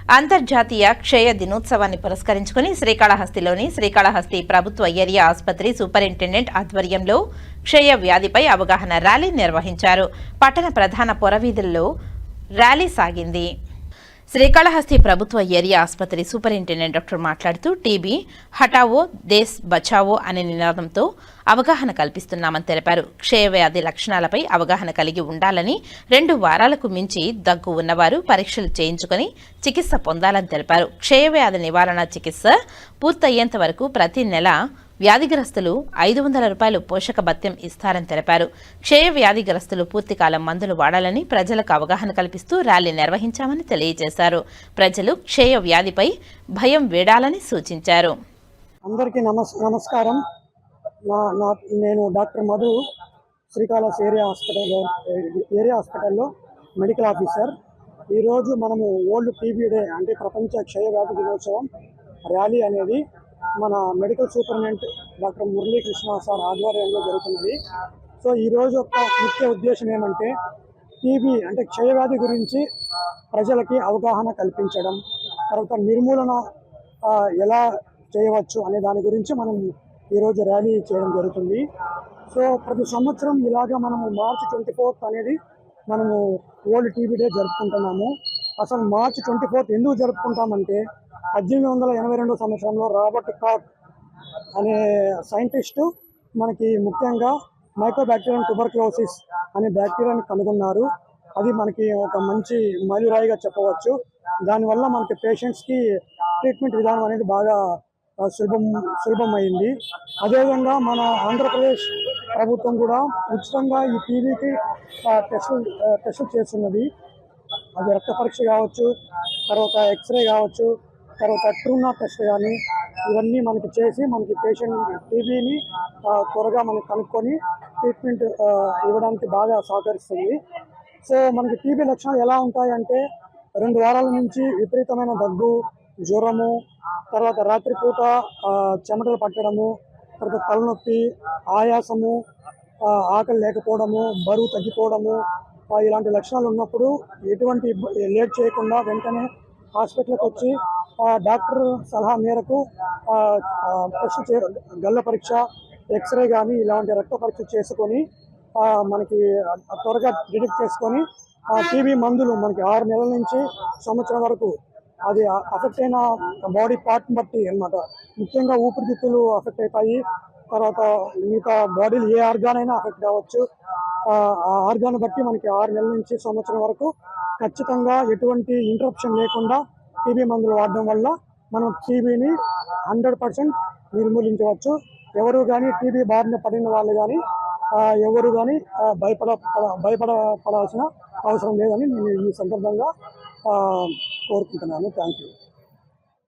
అంతర్జాతీయ క్షయ దినోత్సవాన్ని పురస్కరించుకుని శ్రీకాళహస్తిలోని శ్రీకాళహస్తి ప్రభుత్వ ఏరియా ఆసుపత్రి సూపరింటెండెంట్ ఆధ్వర్యంలో క్షయ వ్యాధిపై అవగాహన ర్యాలీ నిర్వహించారు. పట్టణ ప్రధాన పొరవీధుల్లో ర్యాలీ సాగింది. శ్రీకాళహస్తి ప్రభుత్వ ఏరియా ఆసుపత్రి సూపరింటెండెంట్ డాక్టర్ మాట్లాడుతూ టీబీ హటావో దేశ్ బచావో అనే నినాదంతో అవగాహన కల్పిస్తున్నామని తెలిపారు. క్షయవ్యాధి లక్షణాలపై అవగాహన కలిగి ఉండాలని, 2 వారాలకు మించి దగ్గు ఉన్నవారు పరీక్షలు చేయించుకుని చికిత్స పొందాలని తెలిపారు. క్షయవ్యాధి నివారణ చికిత్స పూర్తయ్యేంత వరకు ప్రతి నెల వ్యాధిగ్రస్తులు 500 రూపాయలు పోషక భత్యం ఇస్తారని తెలిపారు. క్షయ వ్యాధిగ్రస్తులు పూర్తికాలం మందులు వాడాలని ప్రజలకు అవగాహన కల్పిస్తూ ర్యాలీ నిర్వహించామని తెలియజేశారు. ప్రజలు క్షయ వ్యాధిపై భయం వీడాలని సూచించారు. అందరికీ నమస్కారం. నేను డాక్టర్ మధు, శ్రీకాళహస్తి ఏరియా హాస్పిటల్లో మెడికల్ ఆఫీసర్. ఈరోజు మనము వరల్డ్ టీబీ డే అంటే ప్రపంచ క్షయ వ్యాధి దినోత్సవం ర్యాలీ అనేది మన medical superintendent doctor Muralikrishna sir ఆధ్వర్యంలో జరుగుతున్నది. సో ఈరోజు ఒక ముఖ్య ఉద్దేశం ఏమంటే టీబీ అంటే క్షయవ్యాధి గురించి ప్రజలకి అవగాహన కల్పించడం, తర్వాత నిర్మూలన ఎలా చేయవచ్చు అనే దాని గురించి మనం ఈరోజు ర్యాలీ చేయడం జరుగుతుంది. సో ప్రతి సంవత్సరం ఇలాగా మనము మార్చి 24th అనేది మనము వరల్డ్ టీబీ డే జరుపుకుంటున్నాము. అసలు మార్చి 24th ఎందుకు జరుపుకుంటామంటే 1882 సంవత్సరంలో రాబర్ట్ కాక్ అనే సైంటిస్టు మనకి ముఖ్యంగా మైకోబాక్టీరియం ట్యూబర్క్లోసిస్ అనే బ్యాక్టీరియాని కనుగొన్నారు. అది మనకి ఒక మంచి మైలురాయిగా చెప్పవచ్చు. దానివల్ల మనకి పేషెంట్స్కి ట్రీట్మెంట్ విధానం అనేది బాగా సులభమైంది. అదేవిధంగా మన ఆంధ్రప్రదేశ్ ప్రభుత్వం కూడా ఉచితంగా ఈ టీబీకి టెస్టులు చేస్తున్నది. అది రక్త పరీక్ష కావచ్చు, తర్వాత ఎక్స్రే కావచ్చు, తర్వాత ట్రూనా టెస్ట్ కానీ ఇవన్నీ మనకి చేసి మనకి పేషెంట్ టీబీని త్వరగా మనకి కనుక్కొని ట్రీట్మెంట్ ఇవ్వడానికి బాగా సహకరిస్తుంది. సో మనకి టీబీ లక్షణాలు ఎలా ఉంటాయంటే 2 వారాల నుంచి విపరీతమైన దగ్గు, జ్వరము, తర్వాత రాత్రిపూట చెమటలు పట్టడము, తర్వాత తలనొప్పి, ఆయాసము, ఆకలి లేకపోవడము, బరువు తగ్గిపోవడము, ఇలాంటి లక్షణాలు ఉన్నప్పుడు ఎటువంటి లేట్ చేయకుండా వెంటనే హాస్పిటల్కి వచ్చి డాక్టర్ సలహా మేరకు గల్ల పరీక్ష, ఎక్స్రే కానీ ఇలాంటి రక్త పరీక్ష చేసుకొని మనకి త్వరగా డిటెక్ట్ చేసుకొని టీబీ మందులు మనకి 6 నెలల నుంచి సంవత్సరం వరకు అది అఫెక్ట్ అయిన బాడీ పార్ట్ని బట్టి అన్నమాట. ముఖ్యంగా ఊపిరితిత్తులు అఫెక్ట్ అవుతాయి, తర్వాత మిగతా బాడీలు ఏ ఆర్గాన్ అయినా అఫెక్ట్ కావచ్చు. ఆ ఆర్గాన్ బట్టి మనకి 6 నెలల నుంచి సంవత్సరం వరకు ఖచ్చితంగా ఎటువంటి ఇంటరప్షన్ లేకుండా టీబీ మందులు వాడడం వల్ల మనం టీబీని 100% నిర్మూలించవచ్చు. ఎవరు కానీ టీబీ బారిన పడిన వాళ్ళు కానీ ఎవరు కానీ భయపడాల్సిన అవసరం లేదని నేను ఈ సందర్భంగా కోరుకుంటున్నాను. Thank you.